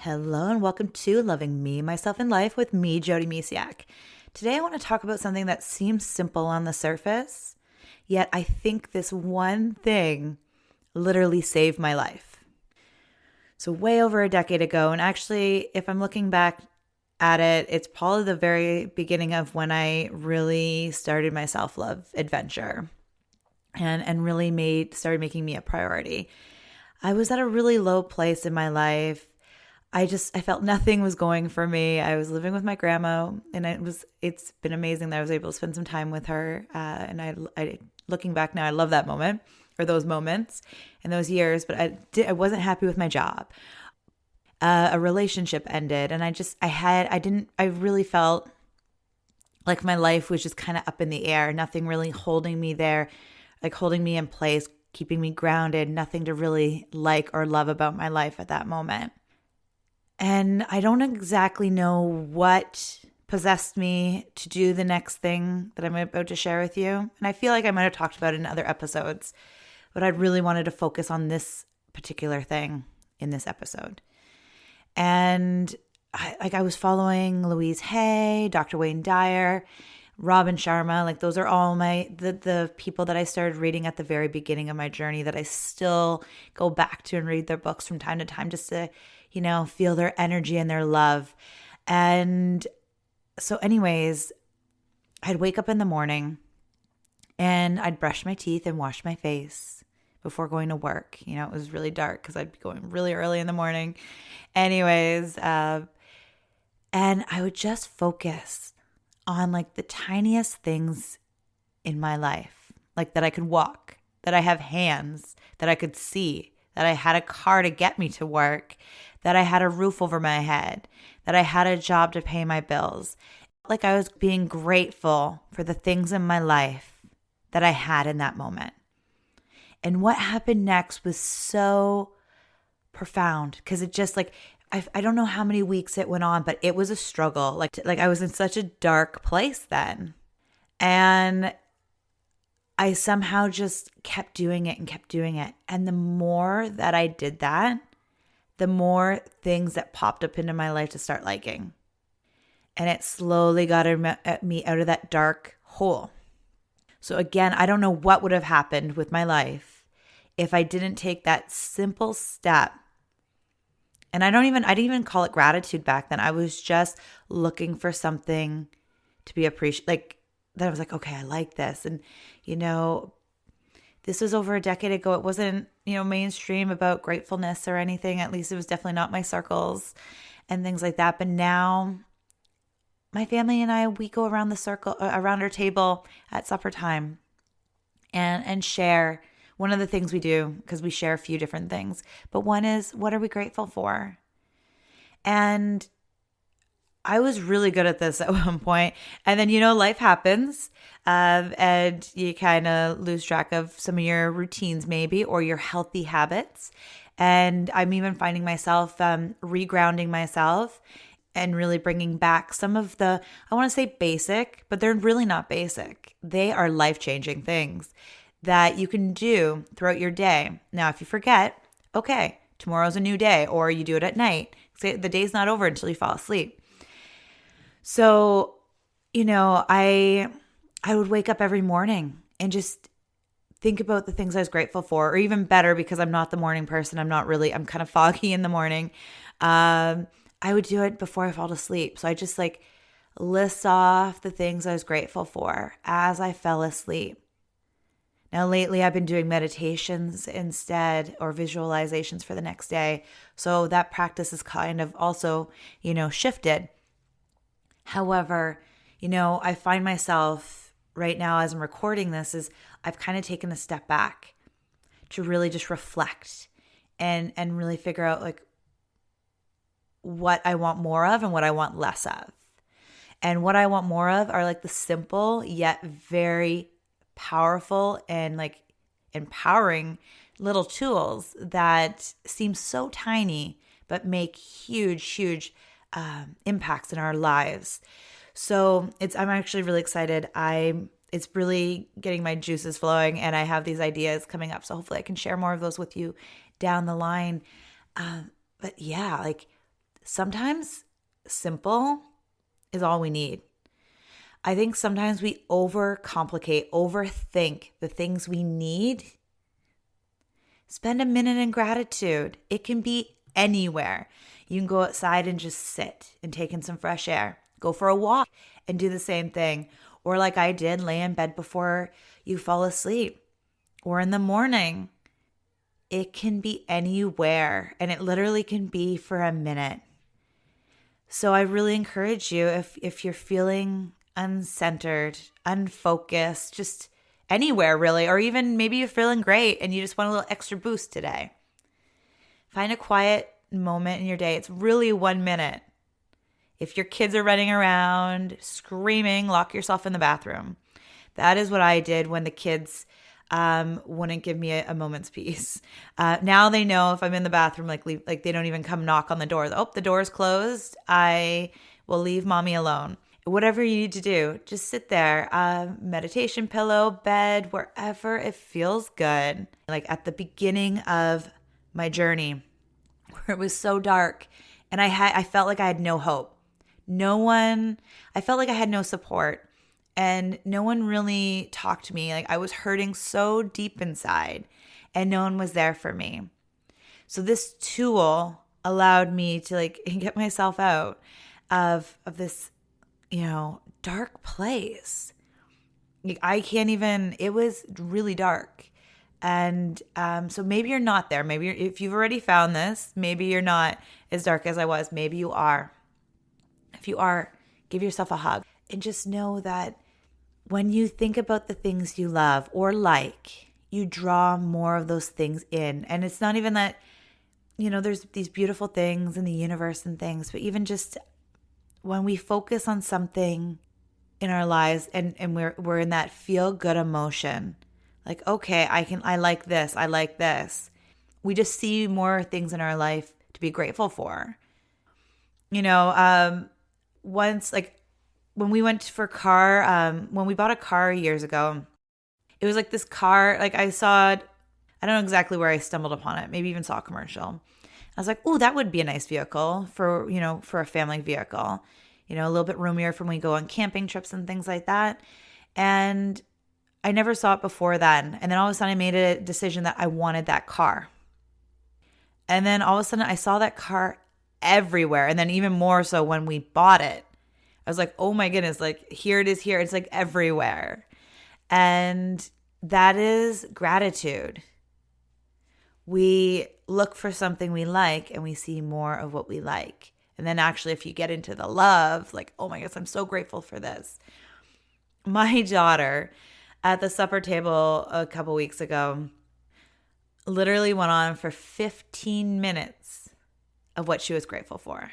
Hello and welcome to Loving Me, Myself, and Life with me, Jody Misiak. Today I want to talk about something that seems simple on the surface, yet I think this one thing literally saved my life. So way over a decade ago, and actually if I'm looking back at it, it's probably the very beginning of when I really started my self-love adventure and really started making me a priority. I was at a really low place in my life. I felt nothing was going for me. I was living with my grandma, and it's been amazing that I was able to spend some time with her. And I looking back now, I love that moment or those moments and those years. But I wasn't happy with my job. A relationship ended, and I really felt like my life was just kind of up in the air. Nothing really holding me there, like holding me in place, keeping me grounded. Nothing to really like or love about my life at that moment. And I don't exactly know what possessed me to do the next thing that I'm about to share with you. And I feel like I might have talked about it in other episodes, but I really wanted to focus on this particular thing in this episode. And I was following Louise Hay, Dr. Wayne Dyer, Robin Sharma. Like those are all the people that I started reading at the very beginning of my journey that I still go back to and read their books from time to time just to feel their energy and their love. And so anyways, I'd wake up in the morning and I'd brush my teeth and wash my face before going to work. It was really dark because I'd be going really early in the morning. Anyways, and I would just focus on like the tiniest things in my life, like that I could walk, that I have hands, that I could see, that I had a car to get me to work, that I had a roof over my head, that I had a job to pay my bills. Like I was being grateful for the things in my life that I had in that moment. And what happened next was so profound because it just I don't know how many weeks it went on, but it was a struggle. Like I was in such a dark place then. And I somehow just kept doing it and kept doing it. And the more that I did that, the more things that popped up into my life to start liking. And it slowly got me out of that dark hole. So again, I don't know what would have happened with my life if I didn't take that simple step. And I didn't even call it gratitude back then. I was just looking for something to be appreciated. Like that I was like, okay, I like this. And, this was over a decade ago. It wasn't, mainstream about gratefulness or anything. At least it was definitely not my circles and things like that. But now my family and I, we go around around our table at supper time and share. One of the things we do, because we share a few different things, but one is, what are we grateful for? And I was really good at this at one point. And then, life happens and you kind of lose track of some of your routines maybe, or your healthy habits. And I'm even finding myself regrounding myself and really bringing back some of the, I want to say basic, but they're really not basic. They are life-changing things that you can do throughout your day. Now, if you forget, okay, tomorrow's a new day, or you do it at night. The day's not over until you fall asleep. So, I would wake up every morning and just think about the things I was grateful for, or even better, because I'm not the morning person. I'm kind of foggy in the morning. I would do it before I fall asleep. So I just list off the things I was grateful for as I fell asleep. Now, lately, I've been doing meditations instead, or visualizations for the next day. So that practice is kind of also, shifted. However, I find myself right now as I'm recording this is I've kind of taken a step back to really just reflect and really figure out what I want more of and what I want less of. And what I want more of are the simple yet very powerful and empowering little tools that seem so tiny but make huge impacts in our lives. So I'm actually really excited. It's really getting my juices flowing, and I have these ideas coming up. So hopefully I can share more of those with you down the line. But yeah, sometimes simple is all we need. I think sometimes we overcomplicate, overthink the things we need. Spend a minute in gratitude. It can be anywhere. You can go outside and just sit and take in some fresh air. Go for a walk and do the same thing. Or like I did, lay in bed before you fall asleep. Or in the morning. It can be anywhere, and it literally can be for a minute. So I really encourage you, if you're feeling uncentered, unfocused, just anywhere really, or even maybe you're feeling great and you just want a little extra boost today, find a quiet moment in your day. It's really 1 minute. If your kids are running around screaming, lock yourself in the bathroom. That is what I did when the kids wouldn't give me a moment's peace. Now they know if I'm in the bathroom, like they don't even come knock on the door. Oh, the door's closed. I will leave mommy alone. Whatever you need to do, just sit there, meditation pillow, bed, wherever it feels good. Like at the beginning of my journey where it was so dark and I felt like I had no hope. I felt like I had no support. And no one really talked to me. Like I was hurting so deep inside and no one was there for me. So this tool allowed me to like get myself out of this, dark place. Like I can't even, it was really dark. And so maybe you're not there. Maybe if you've already found this, maybe you're not as dark as I was. Maybe you are. If you are, give yourself a hug and just know that when you think about the things you love or like, you draw more of those things in. And it's not even that, there's these beautiful things in the universe and things, but even just when we focus on something in our lives and we're in that feel good emotion, like, okay, I like this. We just see more things in our life to be grateful for. Once like, when we went for when we bought a car years ago, it was like this car, like I don't know exactly where I stumbled upon it, maybe even saw a commercial. I was like, oh, that would be a nice vehicle for a family vehicle, a little bit roomier for when we go on camping trips and things like that. And I never saw it before then. And then all of a sudden I made a decision that I wanted that car. And then all of a sudden I saw that car everywhere. And then even more so when we bought it. I was like, oh my goodness, like here it is here. It's like everywhere. And that is gratitude. We look for something we like and we see more of what we like. And then actually if you get into the love, like, oh my goodness, I'm so grateful for this. My daughter at the supper table a couple weeks ago literally went on for 15 minutes of what she was grateful for.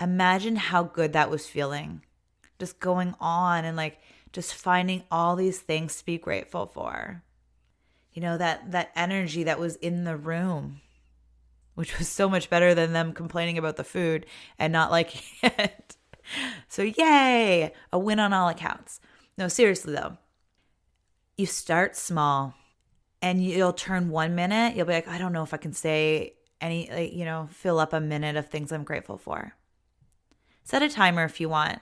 Imagine how good that was feeling. Just going on and like just finding all these things to be grateful for. That energy that was in the room, which was so much better than them complaining about the food and not liking it. So yay, a win on all accounts. No, seriously though, you start small and you'll turn 1 minute. You'll be like, I don't know if I can say fill up a minute of things I'm grateful for. Set a timer if you want.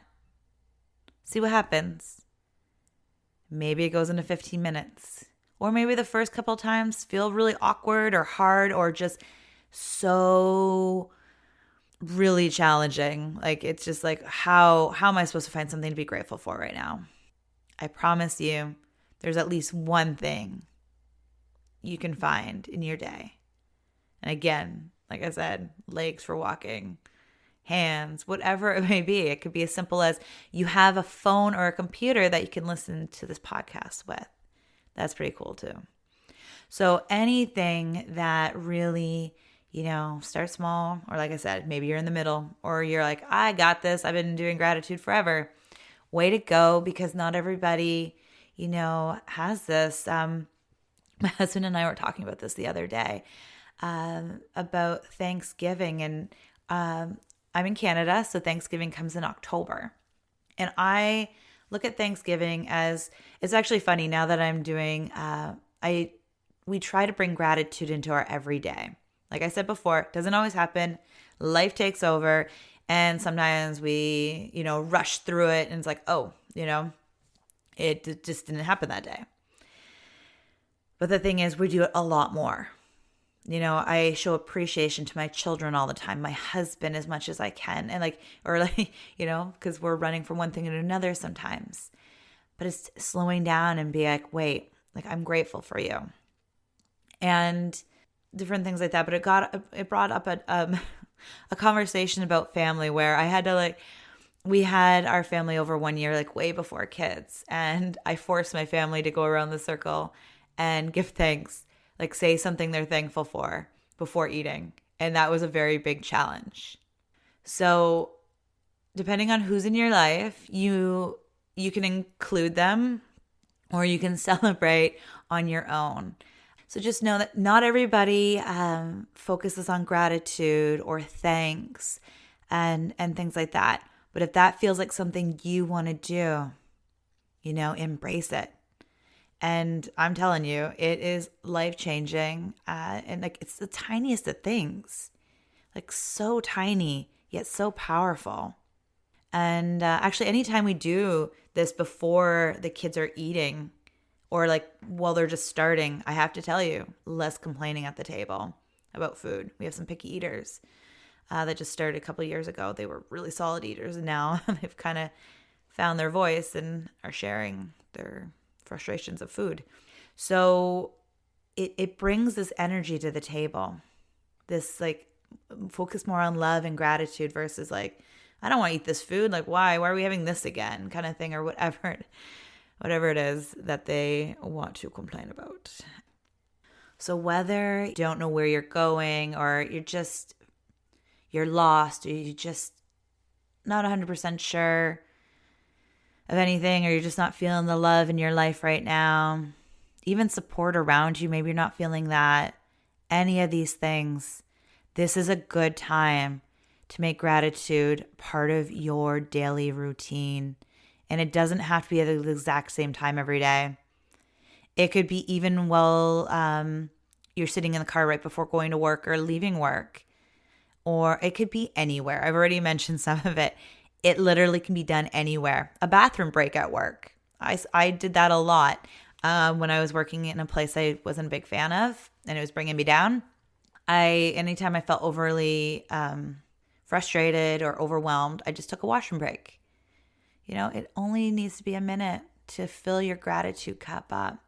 See what happens. Maybe it goes into 15 minutes. Or maybe the first couple times feel really awkward or hard or just so really challenging. Like it's just like, how am I supposed to find something to be grateful for right now? I promise you, there's at least one thing you can find in your day. And again, like I said, legs for walking, hands, whatever it may be. It could be as simple as you have a phone or a computer that you can listen to this podcast with. That's pretty cool too. So anything that really, start small, or like I said, maybe you're in the middle, or you're like, I got this. I've been doing gratitude forever. Way to go, because not everybody, has this. My husband and I were talking about this the other day, about Thanksgiving, and I'm in Canada, so Thanksgiving comes in October. And I look at Thanksgiving as, it's actually funny now that I'm doing, we try to bring gratitude into our everyday. Like I said before, it doesn't always happen. Life takes over. And sometimes we, rush through it and it's like, oh, it just didn't happen that day. But the thing is, we do it a lot more. I show appreciation to my children all the time, my husband as much as I can. And because we're running from one thing to another sometimes. But it's slowing down and be like, wait, I'm grateful for you. And different things like that. But it brought up a conversation about family where I had to we had our family over 1 year, way before kids. And I forced my family to go around the circle and give thanks, say something they're thankful for before eating. And that was a very big challenge. So depending on who's in your life, you can include them or you can celebrate on your own. So just know that not everybody focuses on gratitude or thanks and things like that. But if that feels like something you want to do, embrace it. And I'm telling you, it is life-changing. And it's the tiniest of things, so tiny, yet so powerful. And actually, anytime we do this before the kids are eating or while they're just starting, I have to tell you, less complaining at the table about food. We have some picky eaters that just started a couple of years ago. They were really solid eaters, and now they've kind of found their voice and are sharing their frustrations of food. So it brings this energy to the table, this focus more on love and gratitude versus I don't want to eat this food. Why are we having this again kind of thing, or whatever it is that they want to complain about. So whether you don't know where you're going or you're lost or you're just not 100% sure of anything, or you're just not feeling the love in your life right now, even support around you, maybe you're not feeling that, any of these things, this is a good time to make gratitude part of your daily routine. And it doesn't have to be at the exact same time every day. It could be even while you're sitting in the car right before going to work or leaving work. Or it could be anywhere. I've already mentioned some of it. It literally can be done anywhere. A bathroom break at work. I did that a lot when I was working in a place I wasn't a big fan of and it was bringing me down. Anytime I felt overly frustrated or overwhelmed, I just took a washroom break. It only needs to be a minute to fill your gratitude cup up.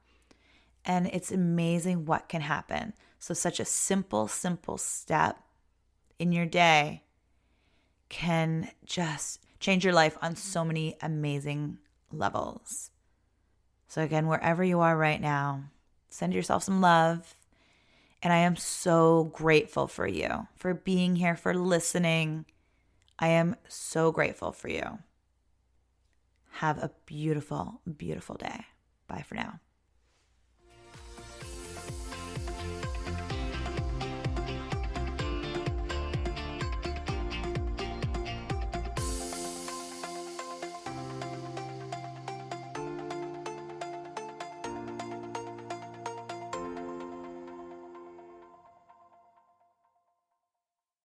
And it's amazing what can happen. So such a simple step in your day can just change your life on so many amazing levels. So again, wherever you are right now, send yourself some love. And I am so grateful for you, for being here, for listening. I am so grateful for you. Have a beautiful, beautiful day. Bye for now.